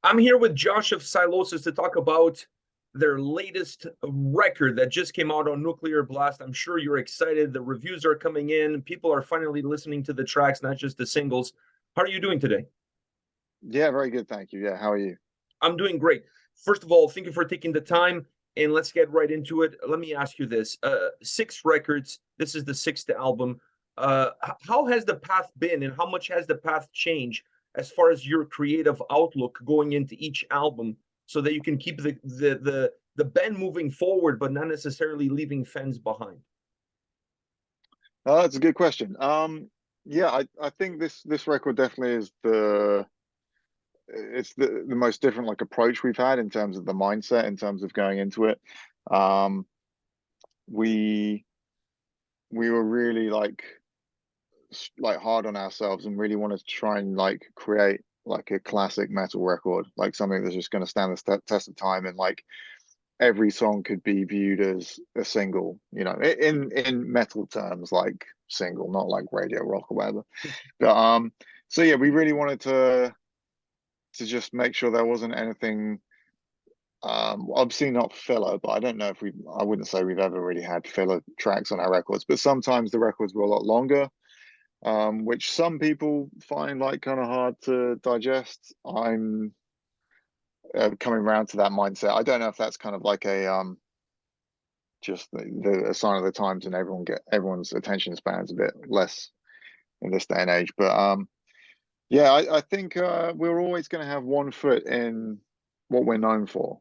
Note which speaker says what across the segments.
Speaker 1: I'm here with Josh of Sylosis to talk about their latest record that just came out on Nuclear Blast. I'm sure you're excited. The reviews are coming in. People are finally listening to the tracks, not just the singles. How are you doing today?
Speaker 2: Yeah, very good, thank you. Yeah, how are you?
Speaker 1: I'm doing great. First of all, thank you for taking the time, and let's get right into it. Let me ask you this: six records. This is the sixth album. How has the path been, and how much has the path changed as far as your creative outlook going into each album, so that you can keep the band moving forward, but not necessarily leaving fans behind?
Speaker 2: That's a good question. Yeah, I think this record definitely is the most different like approach we've had in terms of the mindset, in terms of going into it. Um, we we were really like hard on ourselves and really wanted to try and like create like a classic metal record, like something that's just going to stand the test of time, and like every song could be viewed as a single, in metal terms, like single, not like radio rock or whatever. But so yeah, we really wanted to just make sure there wasn't anything obviously not filler, but I wouldn't say we've ever really had filler tracks on our records, but sometimes the records were a lot longer, which some people find like kind of hard to digest. I'm coming around to that mindset. I don't know if that's kind of like a just a sign of the times, and everyone's attention span's a bit less in this day and age. But yeah, I think we're always going to have one foot in what we're known for.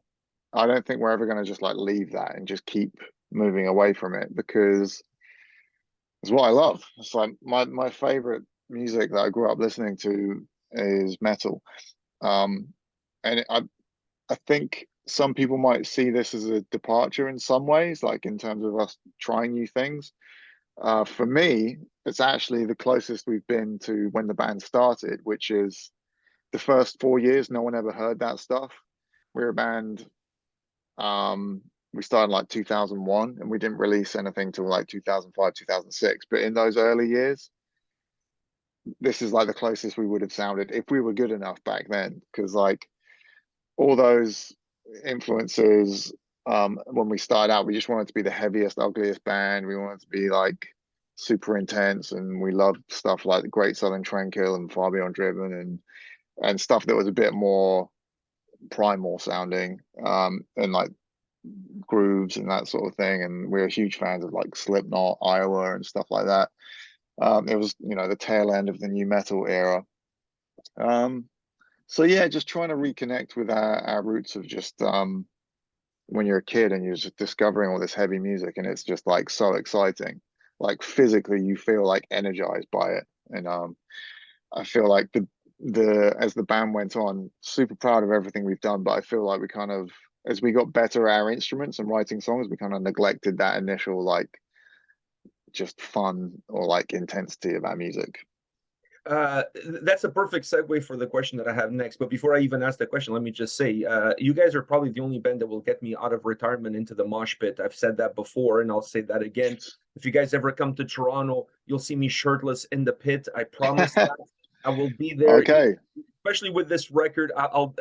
Speaker 2: I don't think we're ever going to just like leave that and just keep moving away from it, because it's what I love. It's like my favorite music that I grew up listening to is metal. Um, and I think some people might see this as a departure in some ways, like in terms of us trying new things. For me, it's actually the closest we've been to when the band started, which is the first 4 years, no one ever heard that stuff. We're a band, we started like 2001, and we didn't release anything till like 2005, 2006. But in those early years, this is like the closest we would have sounded if we were good enough back then. Because like all those influences, when we started out, we just wanted to be the heaviest, ugliest band. We wanted to be like super intense, and we loved stuff like the Great Southern Trendkill and Far Beyond Driven, and stuff that was a bit more primal sounding, and like grooves and that sort of thing. And we were huge fans of like Slipknot, Iowa, and stuff like that. It was, the tail end of the new metal era. Um, so yeah, just trying to reconnect with our roots of just when you're a kid and you're just discovering all this heavy music, and it's just like so exciting. Like physically you feel like energized by it. And I feel like the as the band went on, super proud of everything we've done, but I feel like we kind of, as we got better at our instruments and writing songs, we kind of neglected that initial like just fun or like intensity of our music.
Speaker 1: Uh, that's a perfect segue for the question that I have next. But before I even ask the question, let me just say, you guys are probably the only band that will get me out of retirement into the mosh pit. I've said that before, and I'll say that again. If you guys ever come to Toronto, you'll see me shirtless in the pit. I promise that. I will be there,
Speaker 2: Okay.
Speaker 1: especially with this record.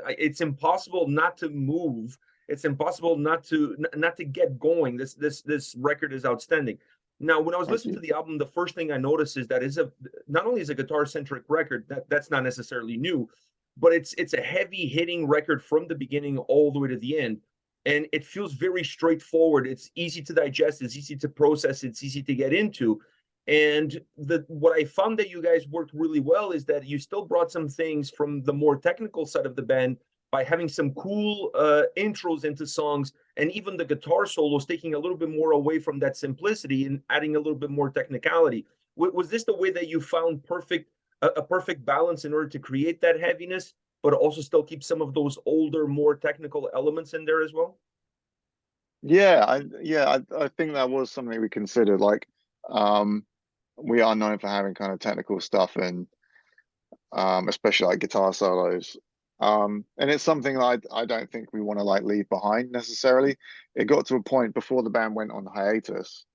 Speaker 1: It's impossible not to move. It's impossible not to get going. This record is outstanding. Now, when I was
Speaker 2: Thank
Speaker 1: listening to
Speaker 2: you.
Speaker 1: the album, the first thing I noticed is that is a not only is a guitar-centric record, that's not necessarily new, but it's a heavy hitting record from the beginning all the way to the end. And it feels very straightforward. It's easy to digest, it's easy to process, it's easy to get into. And what I found that you guys worked really well is that you still brought some things from the more technical side of the band by having some cool intros into songs, and even the guitar solos taking a little bit more away from that simplicity and adding a little bit more technicality. Was this the way that you found a perfect balance in order to create that heaviness, but also still keep some of those older, more technical elements in there as well?
Speaker 2: I think that was something we considered. Like, um, we are known for having kind of technical stuff, and especially like guitar solos. And it's something that I don't think we want to like leave behind necessarily. It got to a point before the band went on hiatus,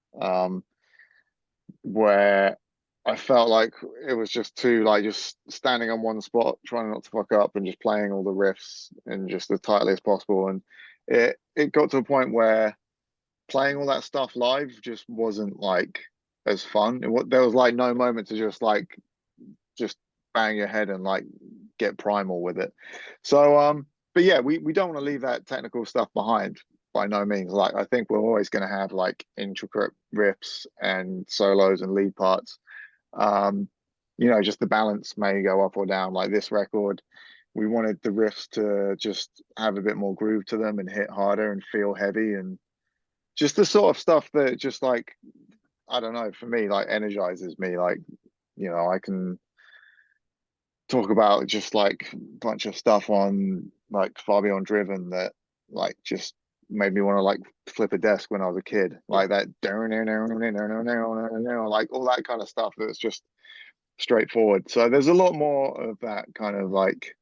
Speaker 2: where I felt like it was just too like just standing on one spot, trying not to fuck up, and just playing all the riffs and just as tightly as possible. And it got to a point where playing all that stuff live just wasn't like as fun. There was like no moment to just bang your head and like get primal with it. So but yeah, we don't want to leave that technical stuff behind by no means. Like I think we're always going to have like intricate riffs and solos and lead parts. um just the balance may go up or down. Like this record, we wanted the riffs to just have a bit more groove to them and hit harder and feel heavy, and just the sort of stuff that just like, I don't know, for me, like energizes me. Like, I can talk about just like a bunch of stuff on like Far Beyond Driven that like just made me want to like flip a desk when I was a kid.
Speaker 1: Yeah.
Speaker 2: Like that, like all that kind of stuff that's just straightforward. So there's a lot more of that kind of like,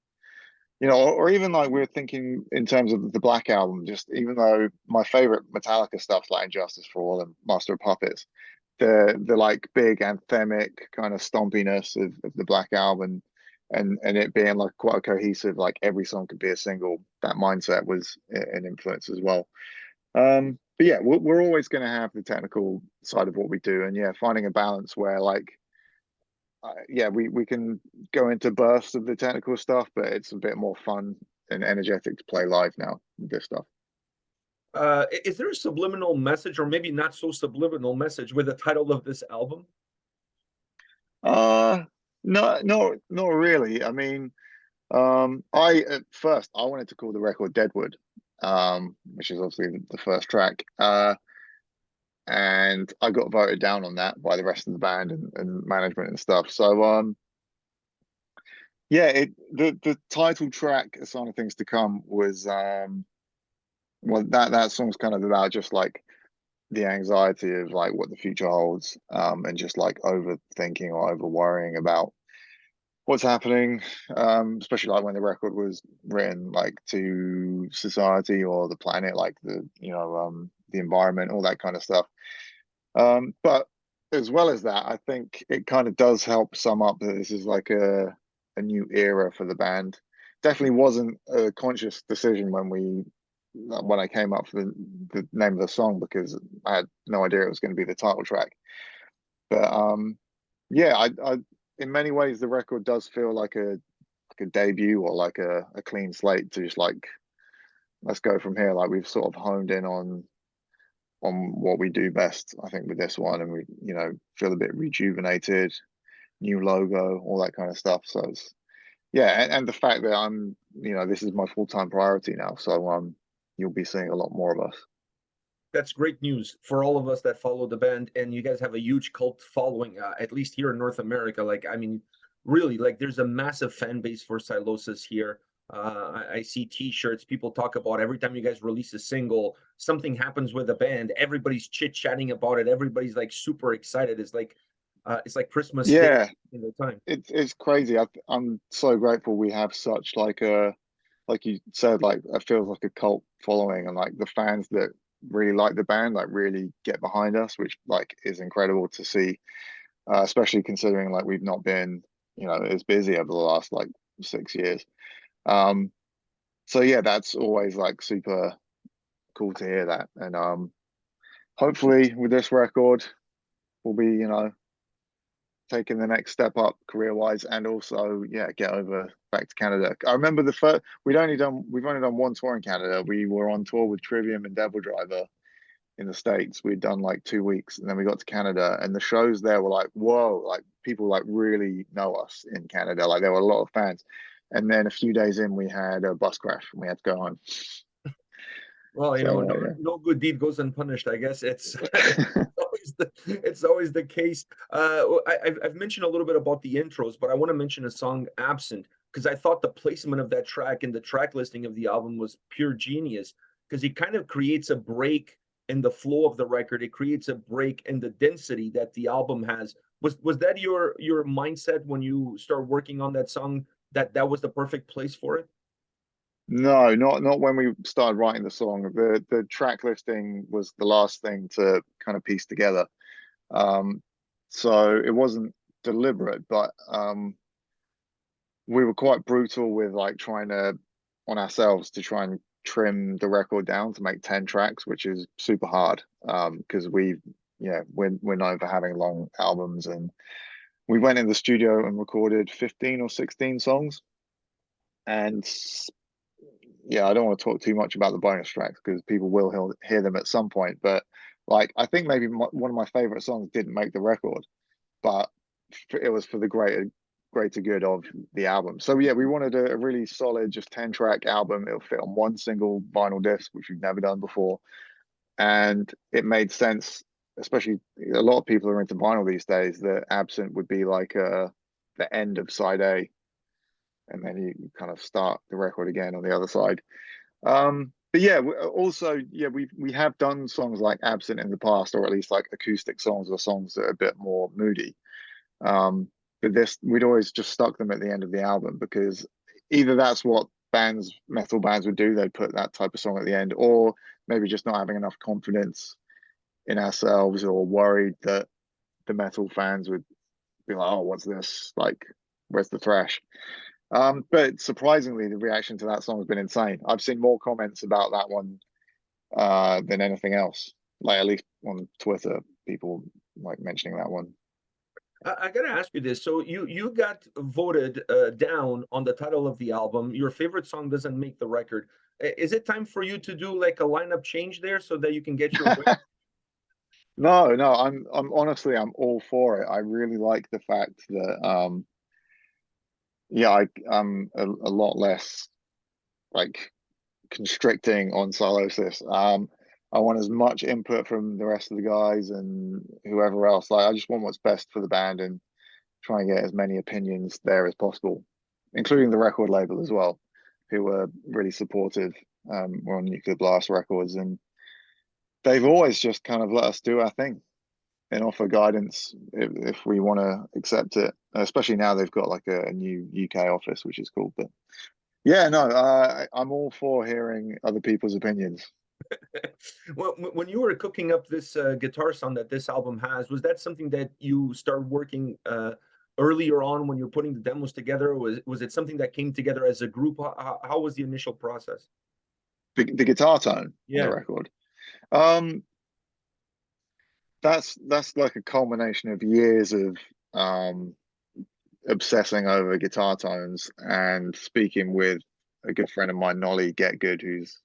Speaker 2: or even like we're thinking in terms of the Black Album, just even though my favorite Metallica stuff's like Injustice for All and Master of Puppets, the like big anthemic kind of stompiness of the Black Album, and it being like quite a cohesive, like every song could be a single, that mindset was an influence as well. But yeah, we're always going to have the technical side of what we do, and yeah, finding a balance where like yeah, we can go into bursts of the technical stuff, but it's a bit more fun and energetic to play live now with this stuff.
Speaker 1: Is there a subliminal message, or maybe not so subliminal message, with the title of this album?
Speaker 2: Uh no, not really. I mean, I at first I wanted to call the record Deadwood, which is obviously the first track. And I got voted down on that by the rest of the band and management and stuff. So yeah, the title track, A Sign of Things to Come, was well, that song's kind of about just like the anxiety of like what the future holds, and just like overthinking or over worrying about what's happening, especially like when the record was written like to society or the planet, like the environment, all that kind of stuff. But as well as that, I think it kind of does help sum up that this is like a new era for the band. Definitely wasn't a conscious decision when I came up for the name of the song, because I had no idea it was going to be the title track. But yeah, I in many ways the record does feel like a debut, or like a clean slate to just like, let's go from here. Like we've sort of honed in on what we do best, I think, with this one, and we feel a bit rejuvenated, new logo, all that kind of stuff. So it's yeah, and the fact that this is my full-time priority now, so you'll be seeing a lot more of us.
Speaker 1: That's great news for all of us that follow the band, and you guys have a huge cult following, at least here in North America. Like, I mean, really, like, there's a massive fan base for Sylosis here. I see T-shirts. People talk about every time you guys release a single, something happens with the band. Everybody's chit-chatting about it. Everybody's like super excited. It's like Christmas Day
Speaker 2: Yeah,
Speaker 1: in the time.
Speaker 2: it's crazy. I'm so grateful we have such like a, like you said, like it feels like a cult following, and like the fans that really like the band like really get behind us, which like is incredible to see, especially considering like we've not been as busy over the last like 6 years. Um, so yeah, that's always like super cool to hear that, and hopefully with this record we'll be taking the next step up career wise, and also yeah, get over back to Canada. I remember the first we've only done one tour in Canada. We were on tour with Trivium and Devil Driver in the States. We'd done like 2 weeks, and then we got to Canada, and the shows there were like, whoa, like people like really know us in Canada. Like there were a lot of fans. And then a few days in, we had a bus crash and we had to go home.
Speaker 1: Well,
Speaker 2: So
Speaker 1: no good deed goes unpunished. I guess it's
Speaker 2: yeah.
Speaker 1: it's always the case. I've mentioned a little bit about the intros, but I want to mention a song, "Absent," because I thought the placement of that track and the track listing of the album was pure genius, because it kind of creates a break in the flow of the record. It creates a break in the density that the album has. Was that your mindset when you start working on that song, that that was the perfect place for it?
Speaker 2: No, not when we started writing the song. The track listing was the last thing to kind of piece together. Um, so it wasn't deliberate, but we were quite brutal with like trying to on ourselves to try and trim the record down to make 10 tracks, which is super hard. Because we're known for having long albums, and we went in the studio and recorded 15 or 16 songs. And yeah, I don't want to talk too much about the bonus tracks because people will hear them at some point. But like, I think maybe one of my favorite songs didn't make the record, but it was for the greater good of the album. So yeah, we wanted a really solid, just 10-track album. It'll fit on one single vinyl disc, which we've never done before, and it made sense. Especially a lot of people are into vinyl these days. That Absent would be like the end of side A, and then you kind of start the record again on the other side. But yeah, also yeah, we have done songs like Absent in the past, or at least like acoustic songs or songs that are a bit more moody. But this, we'd always just stuck them at the end of the album because either that's what metal bands would do, they'd put that type of song at the end, or maybe just not having enough confidence in ourselves or worried that the metal fans would be like, oh, what's this? Like, where's the thrash? But surprisingly, the reaction to that song has been insane. I've seen more comments about that one than anything else. Like at least on Twitter, people like mentioning that one.
Speaker 1: I gotta ask you this. So you got voted down on the title of the album. Your favorite song doesn't make the record. Is it time for you to do like a lineup change there so that you can get your win?
Speaker 2: No, no, I'm honestly I'm all for it. I really like the fact that yeah, I'm a lot less like constricting on Sylosis. I want as much input from the rest of the guys and whoever else. Like I just want what's best for the band and try and get as many opinions there as possible, including the record label as well, who were really supportive. We're on Nuclear Blast Records, and they've always just kind of let us do our thing and offer guidance if we want to accept it. Especially now they've got like a new UK office, which is cool. But yeah, no, I'm all for hearing other people's opinions.
Speaker 1: Well, when you were cooking up this guitar sound that this album has, was that something that you started working earlier on when you're putting the demos together? Or was it something that came together as a group? How was the initial process?
Speaker 2: The guitar tone on the
Speaker 1: Yeah.
Speaker 2: record. Um, that's like a culmination of years of um obsessing over guitar tones and speaking with a good friend of mine, Nolly Get Good, who's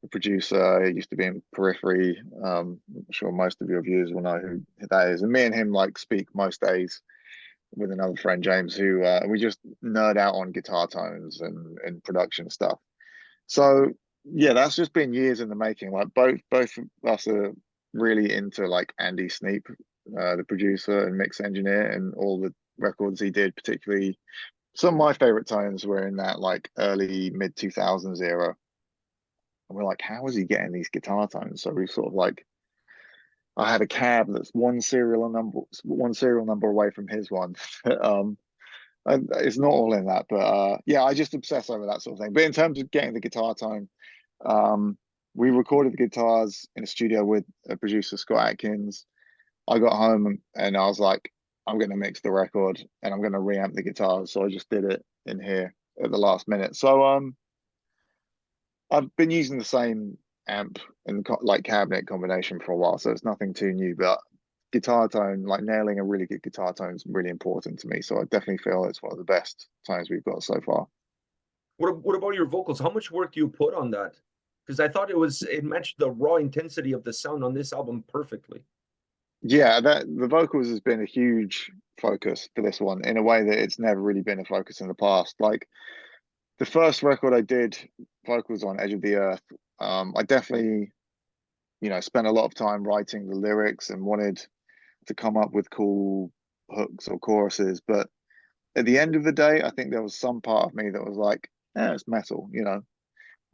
Speaker 2: a producer. He used to be in Periphery. I'm sure most of your viewers will know who that is. And me and him like speak most days with another friend, James, who we just nerd out on guitar tones and production stuff. So yeah, that's just been years in the making. Like both of us are really into like Andy Sneap, the producer and mix engineer, and all the records he did. Particularly, some of my favorite tones were in that like early mid 2000s era. And we're like, how is he getting these guitar tones? So we sort of like, I had a cab that's one serial number away from his one. um, and it's not all in that, but yeah, I just obsess over that sort of thing. But in terms of getting the guitar tone, um, we recorded the guitars in a studio with a producer, Scott Atkins. I got home and I was like, I'm going to mix the record and I'm going to reamp the guitars. So I just did it in here at the last minute. So I've been using the same amp and like cabinet combination for a while, so it's nothing too new. But guitar tone, like nailing a really good guitar tone, is really important to me. So I definitely feel it's one of the best tones we've got so far.
Speaker 1: What about your vocals? How much work do you put on that? Because I thought it matched the raw intensity of the sound on this album perfectly.
Speaker 2: Yeah, that the vocals has been a huge focus for this one in a way that it's never really been a focus in the past. Like the first record I did vocals on, Edge of the Earth, I definitely, spent a lot of time writing the lyrics and wanted to come up with cool hooks or choruses. But at the end of the day, I think there was some part of me that was like, it's metal.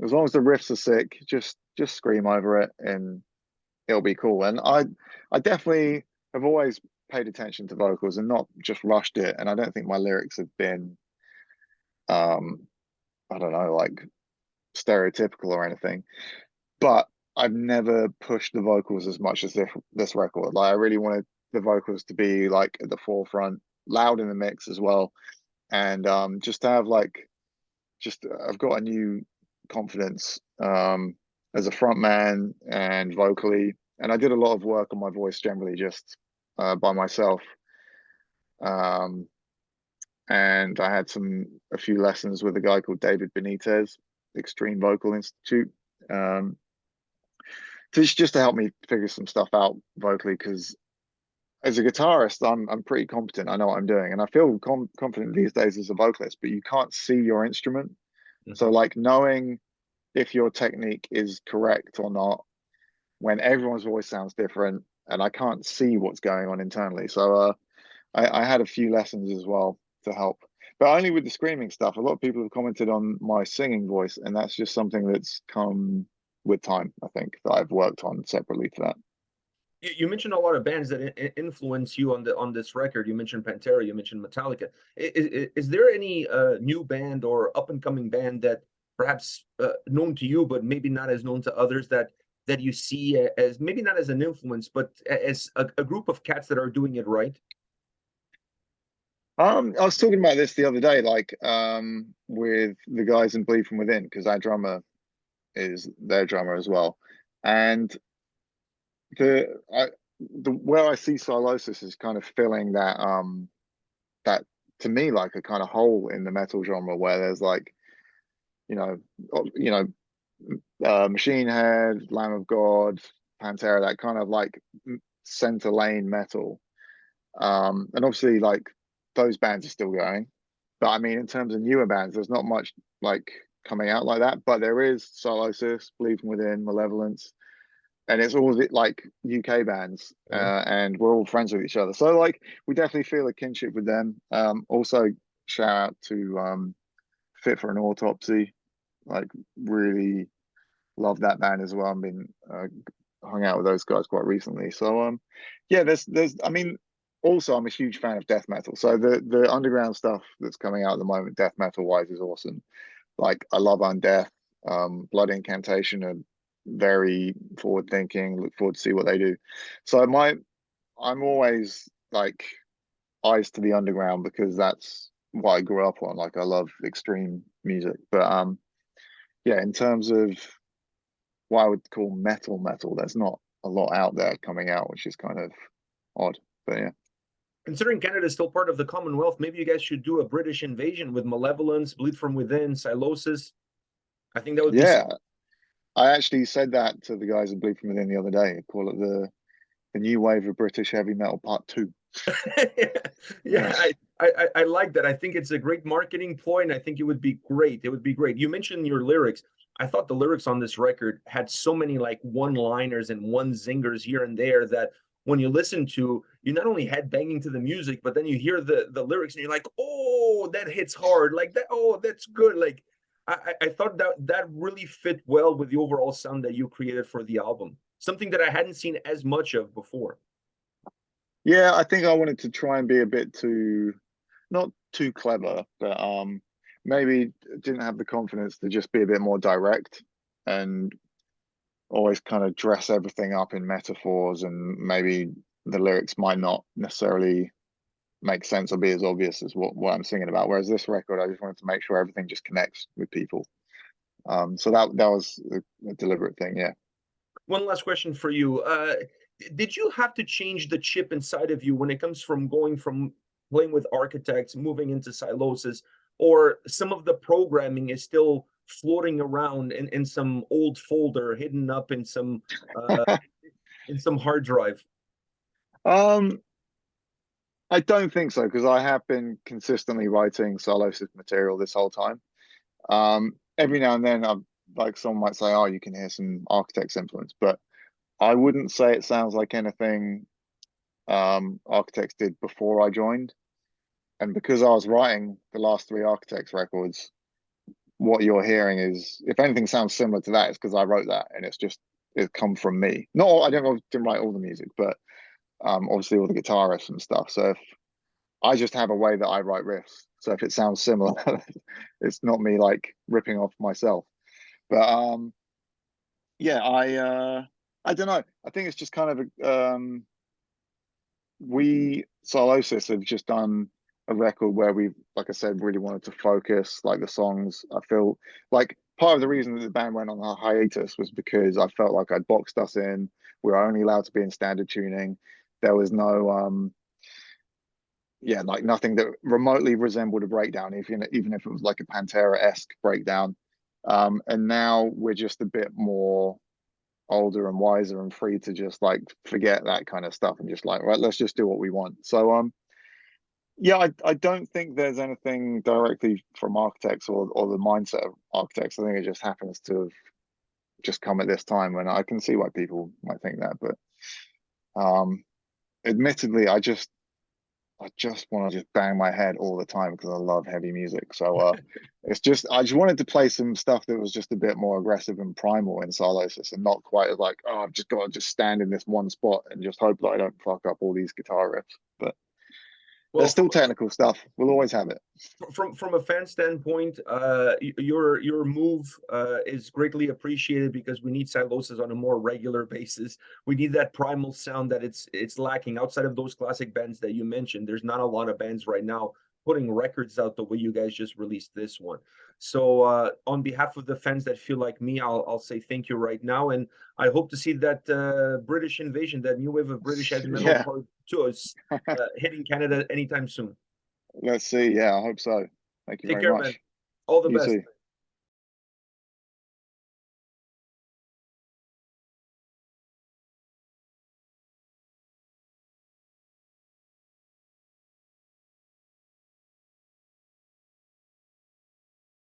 Speaker 2: As long as the riffs are sick, just scream over it and it'll be cool. And I definitely have always paid attention to vocals and not just rushed it. And I don't think my lyrics have been um I don't know, like stereotypical or anything. But I've never pushed the vocals as much as this record. Like I really wanted the vocals to be like at the forefront. loud in the mix as well. And just to have like, just I've got a new confidence as a front man and vocally. And I did a lot of work on my voice generally just by myself. Um, and I had a few lessons with a guy called David Benitez, Extreme Vocal Institute, just to help me figure some stuff out vocally. Because as a guitarist, I'm pretty competent. I know what I'm doing, and I feel confident these days as a vocalist. But you can't see your instrument, so
Speaker 1: Mhm.
Speaker 2: like knowing if your technique is correct or not when everyone's voice sounds different, and I can't see what's going on internally. So I had a few lessons as well to help, but only with the screaming stuff. A lot of people have commented on my singing voice, and that's just something that's come with time. I think that I've worked on separately to that.
Speaker 1: You mentioned a lot of bands that influence you on this record. You mentioned Pantera, you mentioned Metallica. Is there any new band or up and coming band that perhaps known to you, but maybe not as known to others, that you see as maybe not as an influence, but as a group of cats that are doing it right?
Speaker 2: I was talking about this the other day, like with the guys in Bleed from Within, because our drummer is their drummer as well, and the where I see Sylosis is kind of filling that to me like a kind of hole in the metal genre where there's like you know you know Machine Head, Lamb of God, Pantera, that kind of like center lane metal. And obviously like those bands are still going, but I mean in terms of newer bands, there's not much like coming out like that. But there is Sylosis, Bleed from Within, Malevolence, and it's all like UK bands,
Speaker 1: Okay.
Speaker 2: and we're all friends with each other. So like we definitely feel a kinship with them. Also shout out to Fit for an Autopsy, like really love that band as well. I've been hung out with those guys quite recently. So yeah, there's I mean also I'm a huge fan of death metal. So the underground stuff that's coming out at the moment, death metal wise, is awesome. Like I love Undeath, Blood Incantation are very forward thinking. Look forward to see what they do. So I'm always like eyes to the underground because that's what I grew up on. Like I love extreme music. But yeah, in terms of what I would call metal, there's not a lot out there coming out, which is kind of odd. But yeah.
Speaker 1: Considering Canada is still part of the Commonwealth, maybe you guys should do a British invasion with Malevolence, Bleed from Within, Sylosis. I think that would be
Speaker 2: Yeah. I actually said that to the guys in Bleed from Within the other day. I call it the new wave of British heavy metal part two.
Speaker 1: yeah,
Speaker 2: Yeah.
Speaker 1: I like that. I think it's a great marketing point. I think it would be great. It would be great. You mentioned your lyrics. I thought the lyrics on this record had so many like one-liners and one zingers here and there that when you listen to, you not only head banging to the music, but then you hear the lyrics and you're like, oh, that hits hard. Like that, oh, that's good. Like I thought that really fit well with the overall sound that you created for the album. Something that I hadn't seen as much of before.
Speaker 2: Yeah, I think I wanted to try and be a bit too, not too clever, but maybe didn't have the confidence to just be a bit more direct and always kind of dress everything up in metaphors, and maybe the lyrics might not necessarily make sense or be as obvious as what I'm singing about. Whereas this record, I just wanted to make sure everything just connects with people. So that was a deliberate thing, yeah.
Speaker 1: One last question for you. Did you have to change the chip inside of you when it comes from going from playing with architects, moving into Sylosis, or some of the programming is still floating around in some old folder, hidden up in some hard drive?
Speaker 2: um, I don't think so because I have been consistently writing Sylosis material this whole time. Every now and then, I'm like someone might say, "Oh, you can hear some Architects influence," but I wouldn't say it sounds like anything Architects did before I joined. And because I was writing the last three Architects records, what you're hearing is, if anything sounds similar to that, it's because I wrote that, and it come from me. Not all, I didn't write all the music, but obviously all the guitar riffs and stuff. So if I just have a way that I write riffs, so if it sounds similar, it's not me like ripping off myself. But yeah, I don't know. I think it's just kind of we Sylosis have just done a record where we've, like I said, really wanted to focus like the songs. I feel like part of the reason that the band went on a hiatus was because I felt like I'd boxed us in. We were only allowed to be in standard tuning. There was no yeah, like nothing that remotely resembled a breakdown, even if it was like a Pantera-esque breakdown. And now we're just a bit more older and wiser and free to just like forget that kind of stuff and just like, right, let's just do what we want. So yeah, I don't think there's anything directly from architects or the mindset of architects. I think it just happens to have just come at this time, and I can see why people might think that. But admittedly, I just want to just bang my head all the time because I love heavy music. So it's just I just wanted to play some stuff that was just a bit more aggressive and primal in Sylosis, and not quite as like, oh, I've just got to just stand in this one spot and just hope that I don't fuck up all these guitar riffs. But
Speaker 1: Well,
Speaker 2: there's still technical stuff. We'll always have it.
Speaker 1: from a fan standpoint, your move is greatly appreciated because we need Sylosis on a more regular basis. We need that primal sound that it's lacking outside of those classic bands that you mentioned. There's not a lot of bands right now putting records out the way you guys just released this one. So on behalf of the fans that feel like me, I'll say thank you right now, and I hope to see that British invasion, that new wave of British heavy metal
Speaker 2: Yeah,
Speaker 1: part two is hitting Canada anytime soon.
Speaker 2: let's see. Yeah, I hope so. Thank you
Speaker 1: Take
Speaker 2: very
Speaker 1: care, man.
Speaker 2: much.
Speaker 1: All the
Speaker 2: You
Speaker 1: best.
Speaker 2: too.